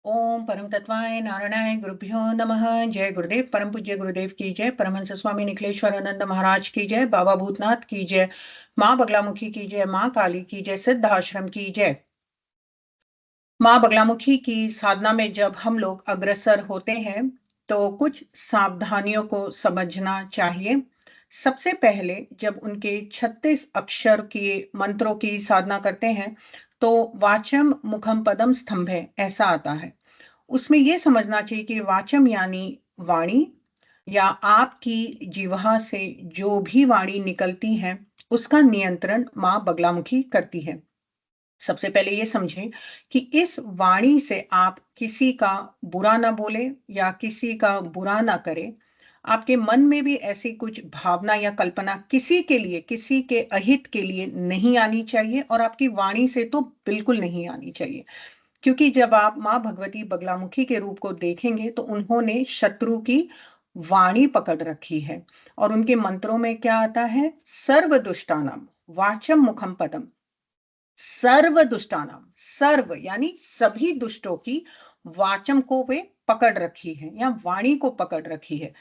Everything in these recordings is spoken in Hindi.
ओम परम तत्वाय नारायणाय गुरुभ्यो नमः। जय गुरुदेव। परम पूज्य गुरुदेव की जय। परमहंस स्वामी निखिलेश्वरानंद महाराज की जय। बाबा भूतनाथ की जय। माँ बगलामुखी की जय। माँ काली की जय। सिद्ध आश्रम की जय। माँ बगलामुखी की साधना में जब हम लोग अग्रसर होते हैं तो कुछ सावधानियों को समझना चाहिए। सबसे पहले जब उनके 36 अक्षर के मंत्रों की साधना करते हैं तो वाचम मुखम पदम स्तंभे ऐसा आता है। उसमें ये समझना चाहिए कि वाचम यानी वाणी, या आपकी जिह्वा से जो भी वाणी निकलती है उसका नियंत्रण माँ बगलामुखी करती है। सबसे पहले ये समझें कि इस वाणी से आप किसी का बुरा ना बोले या किसी का बुरा ना करें। आपके मन में भी ऐसी कुछ भावना या कल्पना किसी के लिए, किसी के अहित के लिए नहीं आनी चाहिए, और आपकी वाणी से तो बिल्कुल नहीं आनी चाहिए। क्योंकि जब आप माँ भगवती बगलामुखी के रूप को देखेंगे तो उन्होंने शत्रु की वाणी पकड़ रखी है। और उनके मंत्रों में क्या आता है? सर्व दुष्टानाम वाचम मुखम पदम। सर्व दुष्टानाम, सर्व यानी सभी दुष्टों की वाचम को वे पकड़ रखी है या वाणी को पकड़ रखी है।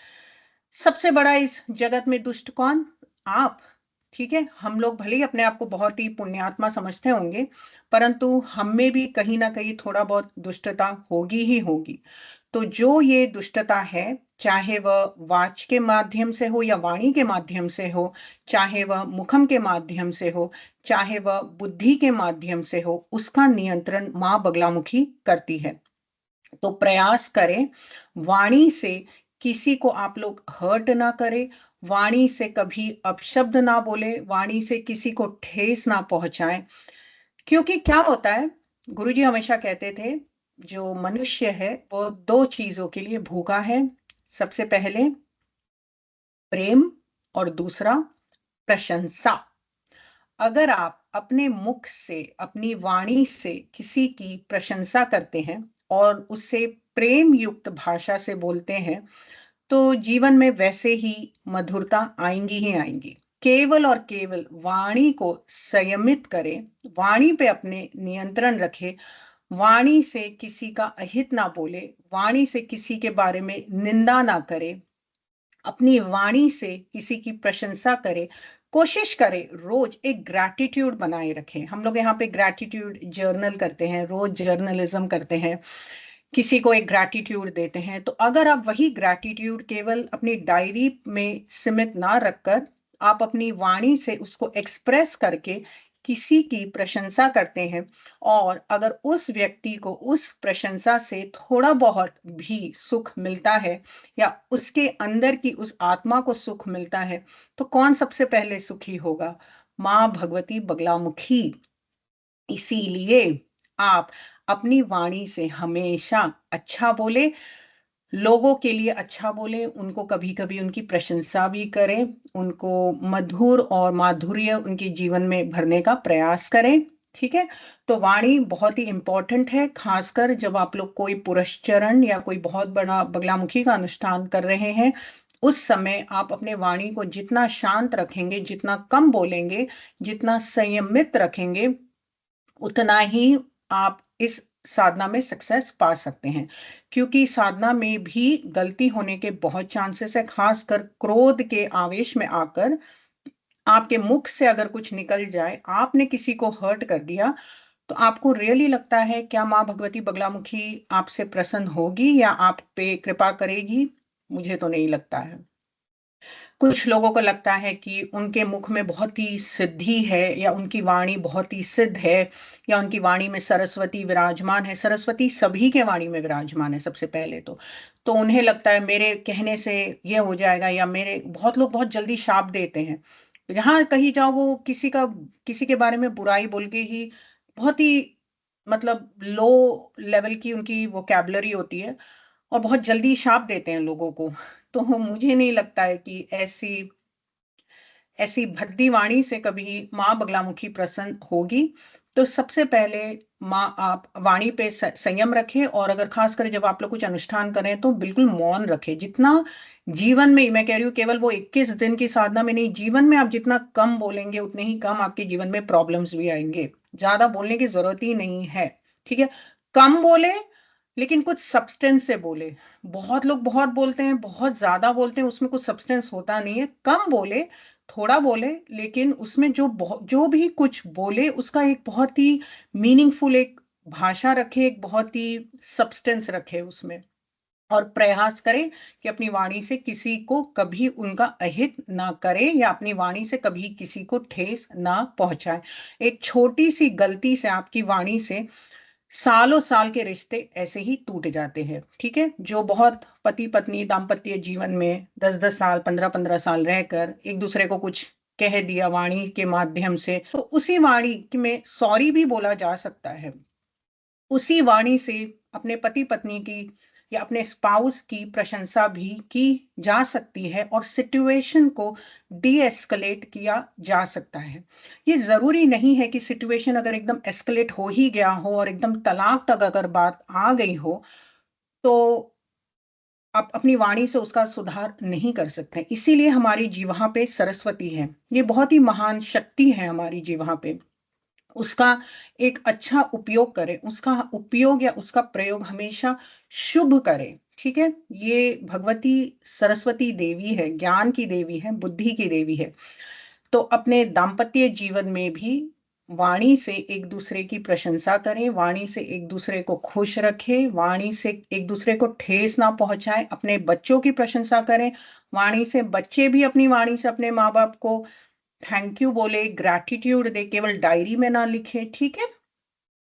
सबसे बड़ा इस जगत में दुष्ट कौन? आप। ठीक है, हम लोग भले ही अपने आप को बहुत ही पुण्यात्मा समझते होंगे, परंतु हम में भी कहीं ना कहीं थोड़ा बहुत दुष्टता होगी ही होगी। तो जो ये दुष्टता है, चाहे वह वाच के माध्यम से हो या वाणी के माध्यम से हो, चाहे वह मुखम के माध्यम से हो, चाहे वह बुद्धि के माध्यम से हो, उसका नियंत्रण माँ बगलामुखी करती है। तो प्रयास करें वाणी से किसी को आप लोग हर्ट ना करें, वाणी से कभी अपशब्द ना बोले, वाणी से किसी को ठेस ना पहुंचाएं। क्योंकि क्या होता है, गुरुजी हमेशा कहते थे, जो मनुष्य है वो दो चीजों के लिए भूखा है। सबसे पहले प्रेम, और दूसरा प्रशंसा। अगर आप अपने मुख से, अपनी वाणी से किसी की प्रशंसा करते हैं और उससे प्रेम युक्त भाषा से बोलते हैं तो जीवन में वैसे ही मधुरता आएंगी ही आएंगी। केवल और केवल वाणी को संयमित करें, वाणी पे अपने नियंत्रण रखें, वाणी से किसी का अहित ना बोले, वाणी से किसी के बारे में निंदा ना करे, अपनी वाणी से किसी की प्रशंसा करे। कोशिश करें रोज एक ग्रैटिट्यूड बनाए रखें। हम लोग यहाँ पे ग्रैटिट्यूड जर्नल करते हैं, रोज जर्नलिज्म करते हैं, किसी को एक ग्रैटिट्यूड देते हैं। तो अगर आप वही ग्रैटिट्यूड केवल अपनी डायरी में सीमित ना रखकर आप अपनी वाणी से उसको एक्सप्रेस करके किसी की प्रशंसा करते हैं, और अगर उस व्यक्ति को उस प्रशंसा से थोड़ा बहुत भी सुख मिलता है या उसके अंदर की उस आत्मा को सुख मिलता है, तो कौन सबसे पहले सुखी होगा? माँ भगवती बगलामुखी। इसीलिए आप अपनी वाणी से हमेशा अच्छा बोले, लोगों के लिए अच्छा बोले, उनको कभी कभी उनकी प्रशंसा भी करें, उनको मधुर और माधुर्य उनके जीवन में भरने का प्रयास करें। ठीक है, तो वाणी बहुत ही इंपॉर्टेंट है, खासकर जब आप लोग कोई पुरस्चरण या कोई बहुत बड़ा बगलामुखी का अनुष्ठान कर रहे हैं। उस समय आप अपने वाणी को जितना शांत रखेंगे, जितना कम बोलेंगे, जितना संयमित रखेंगे, उतना ही आप इस साधना में सक्सेस पा सकते हैं। क्योंकि साधना में भी गलती होने के बहुत चांसेस है, खासकर क्रोध के आवेश में आकर आपके मुख से अगर कुछ निकल जाए, आपने किसी को हर्ट कर दिया, तो आपको रियली लगता है क्या माँ भगवती बगलामुखी आपसे प्रसन्न होगी या आप पे कृपा करेगी? मुझे तो नहीं लगता है। कुछ लोगों को लगता है कि उनके मुख में बहुत ही सिद्धि है, या उनकी वाणी बहुत ही सिद्ध है, या उनकी वाणी में सरस्वती विराजमान है। सरस्वती सभी के वाणी में विराजमान है सबसे पहले तो उन्हें लगता है मेरे कहने से ये हो जाएगा, या मेरे बहुत लोग बहुत जल्दी शाप देते हैं। जहां कहीं जाओ वो किसी के बारे में बुराई बोल के ही, बहुत ही मतलब लो लेवल की उनकी वोकैबुलरी होती है, और बहुत जल्दी शाप देते हैं लोगों को। तो मुझे नहीं लगता है कि ऐसी ऐसी भद्दी वाणी से कभी माँ बगलामुखी प्रसन्न होगी। तो सबसे पहले माँ आप वाणी पे संयम रखें, और अगर खासकर जब आप लोग कुछ अनुष्ठान करें तो बिल्कुल मौन रखें। जितना जीवन में, मैं कह रही हूँ केवल वो 21 दिन की साधना में नहीं, जीवन में आप जितना कम बोलेंगे उतने ही कम आपके जीवन में प्रॉब्लम्स भी आएंगे। ज्यादा बोलने की जरूरत ही नहीं है। ठीक है, कम बोले, लेकिन कुछ सब्सटेंस से बोले। बहुत लोग बहुत बोलते हैं, बहुत ज्यादा बोलते हैं, उसमें कुछ सब्सटेंस होता नहीं है। कम बोले, थोड़ा बोले, लेकिन उसमें जो भी कुछ बोले उसका एक बहुत ही मीनिंगफुल एक भाषा रखे, एक बहुत ही सब्सटेंस रखे उसमें। और प्रयास करें कि अपनी वाणी से किसी को कभी उनका अहित ना करे, या अपनी वाणी से कभी किसी को ठेस ना पहुंचाए। एक छोटी सी गलती से, आपकी वाणी से सालों साल के रिश्ते ऐसे ही टूट जाते हैं। ठीक है, जो बहुत पति पत्नी दाम्पत्य जीवन में 10-10 साल, 15-15 साल रहकर एक दूसरे को कुछ कह दिया वाणी के माध्यम से, तो उसी वाणी में सॉरी भी बोला जा सकता है। उसी वाणी से अपने पति पत्नी की या अपने स्पाउस की प्रशंसा भी की जा सकती है, और सिचुएशन को डी एस्केलेट किया जा सकता है। ये जरूरी नहीं है कि सिचुएशन अगर एकदम एस्केलेट हो ही गया हो और एकदम तलाक तक अगर बात आ गई हो, तो आप अपनी वाणी से उसका सुधार नहीं कर सकते। इसीलिए हमारी जीवा पे सरस्वती है, ये बहुत ही महान शक्ति है हमारी जीवा पे। उसका एक अच्छा उपयोग करें, उसका उपयोग या उसका प्रयोग हमेशा शुभ करें। ठीक है, ये भगवती सरस्वती देवी है, ज्ञान की देवी है, बुद्धि की देवी है। तो अपने दाम्पत्य जीवन में भी वाणी से एक दूसरे की प्रशंसा करें, वाणी से एक दूसरे को खुश रखें, वाणी से एक दूसरे को ठेस ना पहुंचाएं। अपने बच्चों की प्रशंसा करें वाणी से, बच्चे भी अपनी वाणी से अपने माँ बाप को थैंक यू बोले, ग्रैटिट्यूड दे, केवल डायरी में ना लिखे। ठीक है,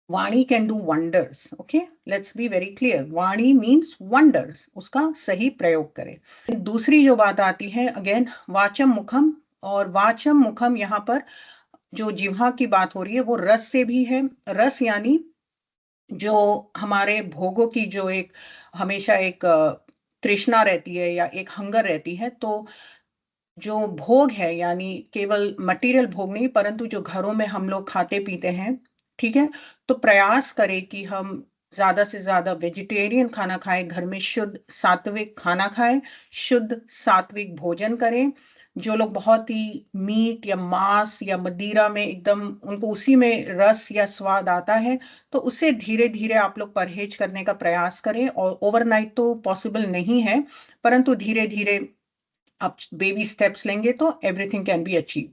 वाणी can do wonders. Okay, let's be very clear, वाणी मीन्स वंडर्स, उसका सही प्रयोग करें। दूसरी जो बात आती है, अगेन वाचम मुखम। और वाचम मुखम, यहाँ पर जो जिह्वा की बात हो रही है वो रस से भी है। रस यानी जो हमारे भोगों की जो एक हमेशा एक तृष्णा रहती है या एक हंगर रहती है, तो जो भोग है, यानी केवल मटेरियल भोग नहीं, परंतु जो घरों में हम लोग खाते पीते हैं, ठीक है, तो प्रयास करें कि हम ज्यादा से ज्यादा वेजिटेरियन खाना खाएं, घर में शुद्ध सात्विक खाना खाएं, शुद्ध सात्विक भोजन करें। जो लोग बहुत ही मीट या मांस या मदिरा में एकदम उनको उसी में रस या स्वाद आता है, तो उससे धीरे धीरे आप लोग परहेज करने का प्रयास करें। और ओवरनाइट तो पॉसिबल नहीं है, परंतु धीरे धीरे आप बेबी स्टेप्स लेंगे तो एवरीथिंग कैन बी अचीव।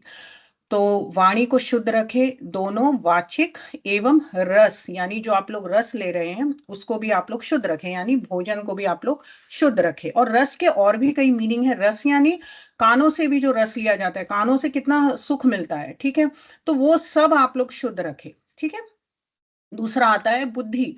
तो वाणी को शुद्ध रखे, दोनों वाचिक एवं रस, यानी जो आप लोग रस ले रहे हैं उसको भी आप लोग शुद्ध रखें, यानी भोजन को भी आप लोग शुद्ध रखें। और रस के और भी कई मीनिंग है। रस यानी कानों से भी जो रस लिया जाता है, कानों से कितना सुख मिलता है, ठीक है, तो वो सब आप लोग शुद्ध रखें। ठीक है, दूसरा आता है बुद्धि।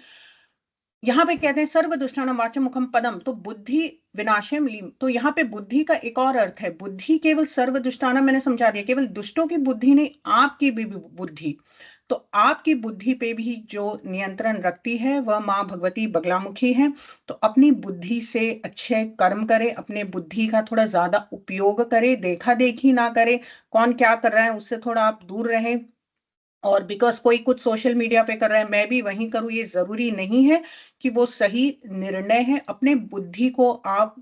यहाँ पे कहते हैं सर्व दुष्टानाम वाचम मुखम पदम, तो बुद्धि विनाशम लीम। तो यहाँ पे बुद्धि का एक और अर्थ है। बुद्धि केवल सर्व दुष्टानाम मैंने समझा दिया, केवल दुष्टों की बुद्धि नहीं, आपकी भी बुद्धि। तो आपकी बुद्धि पे भी जो नियंत्रण रखती है वह माँ भगवती बगलामुखी है। तो अपनी बुद्धि से अच्छे कर्म करे, अपने बुद्धि का थोड़ा ज्यादा उपयोग करे, देखा देखी ना करे, कौन क्या कर रहा है उससे थोड़ा आप दूर रहें। और बिकॉज कोई कुछ सोशल मीडिया पे कर रहा है मैं भी वही करूं, ये जरूरी नहीं है कि वो सही निर्णय है। अपने बुद्धि को आप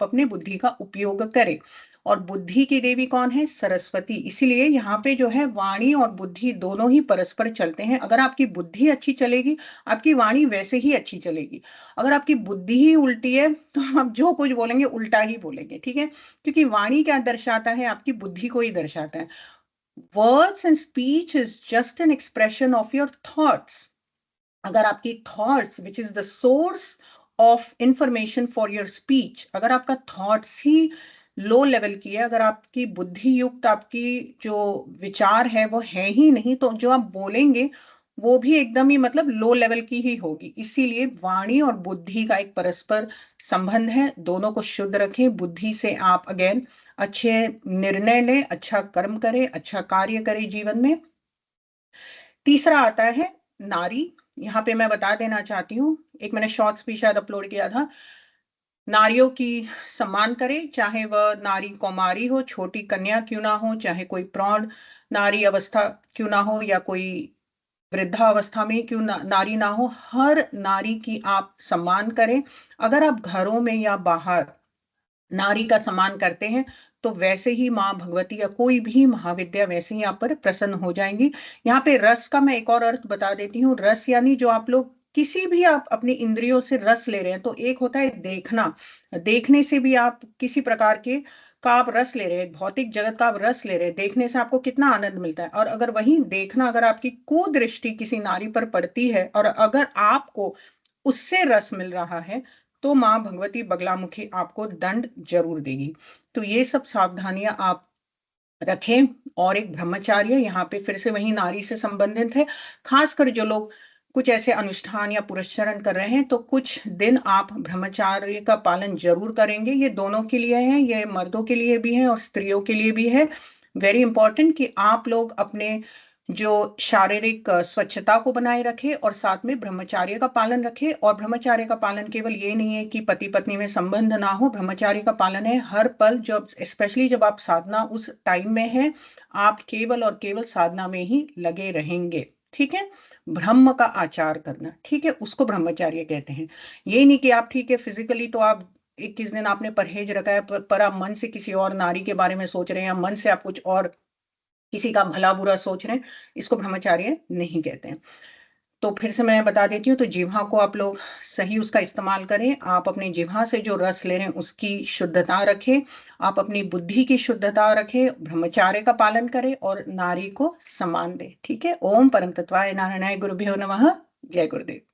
अपने बुद्धि का उपयोग करें। और बुद्धि की देवी कौन है? सरस्वती। इसीलिए यहाँ पे जो है वाणी और बुद्धि दोनों ही परस्पर चलते हैं। अगर आपकी बुद्धि अच्छी चलेगी, आपकी वाणी वैसे ही अच्छी चलेगी। अगर आपकी बुद्धि ही उल्टी है तो आप जो कुछ बोलेंगे उल्टा ही बोलेंगे। ठीक है, क्योंकि वाणी क्या दर्शाता है? आपकी बुद्धि को ही दर्शाता है। Words and speech is just an expression of your thoughts. अगर आपकी thoughts, which is the source of information for your speech, अगर आपका thoughts ही लो लेवल की है, अगर आपकी बुद्धि युक्त आपकी जो विचार है वो है ही नहीं, तो जो आप बोलेंगे वो भी एकदम ही मतलब लो लेवल की ही होगी। इसीलिए वाणी और बुद्धि का एक परस्पर संबंध है, दोनों को शुद्ध रखें। बुद्धि से आप अगेन अच्छे निर्णय लें, अच्छा कर्म करें, अच्छा कार्य करें जीवन में। तीसरा आता है नारी। यहाँ पे मैं बता देना चाहती हूँ, एक मैंने शॉर्ट्स भी शायद अपलोड किया था। नारियों की सम्मान करें, चाहे वह नारी कौमारी हो, छोटी कन्या क्यों ना हो, चाहे कोई प्रौढ़ नारी अवस्था क्यों ना हो, या कोई वृद्धावस्था में क्यों नारी ना हो, हर नारी की आप सम्मान करें। अगर आप घरों में या बाहर नारी का सम्मान करते हैं, तो वैसे ही माँ भगवती या कोई भी महाविद्या वैसे ही आप पर प्रसन्न हो जाएंगी। यहाँ पे रस का मैं एक और अर्थ बता देती हूँ। रस यानी जो आप लोग किसी भी आप अपनी इंद्रियों से रस ले रहे हैं, तो एक होता है देखना, देखने से भी आप किसी प्रकार के का आप रस ले रहे हैं, भौतिक जगत का आप रस ले रहे हैं, देखने से आपको कितना आनंद मिलता है। और अगर वही देखना, अगर आपकी कुदृष्टि किसी नारी पर पड़ती है और अगर आपको उससे रस मिल रहा है, तो माँ भगवती बगलामुखी आपको दंड जरूर देगी। तो ये सब सावधानियां आप रखें। और एक ब्रह्मचार्य यहाँ पे फिर से वही नारी से संबंधित है। खासकर जो लोग कुछ ऐसे अनुष्ठान या पुरस्चरण कर रहे हैं, तो कुछ दिन आप ब्रह्मचार्य का पालन जरूर करेंगे। ये दोनों के लिए है, ये मर्दों के लिए भी है और स्त्रियों के लिए भी है। वेरी इंपॉर्टेंट कि आप लोग अपने जो शारीरिक स्वच्छता को बनाए रखें और साथ में ब्रह्मचार्य का पालन रखें। और ब्रह्मचार्य का पालन केवल ये नहीं है कि पति पत्नी में संबंध ना हो, ब्रह्मचार्य का पालन है हर पल, जब स्पेशली जब आप साधना उस टाइम में है, आप केवल और केवल साधना में ही लगे रहेंगे। ठीक है, ब्रह्म का आचार करना, ठीक है, उसको ब्रह्मचार्य कहते हैं। ये नहीं कि आप ठीक है फिजिकली तो आप 21 दिन आपने परहेज रखा है, पर आप मन से किसी और नारी के बारे में सोच रहे हैं, या मन से आप कुछ और किसी का भला बुरा सोच रहे हैं, इसको ब्रह्मचार्य नहीं कहते हैं। तो फिर से मैं बता देती हूँ, तो जिह्वा को आप लोग सही उसका इस्तेमाल करें। आप अपनी जिह्वा से जो रस ले रहे हैं उसकी शुद्धता रखें, आप अपनी बुद्धि की शुद्धता रखें, ब्रह्मचार्य का पालन करें और नारी को सम्मान दें। ठीक है, ओम परम तत्वाय नारायणाय गुरुभ्यो नमः। जय गुरुदेव।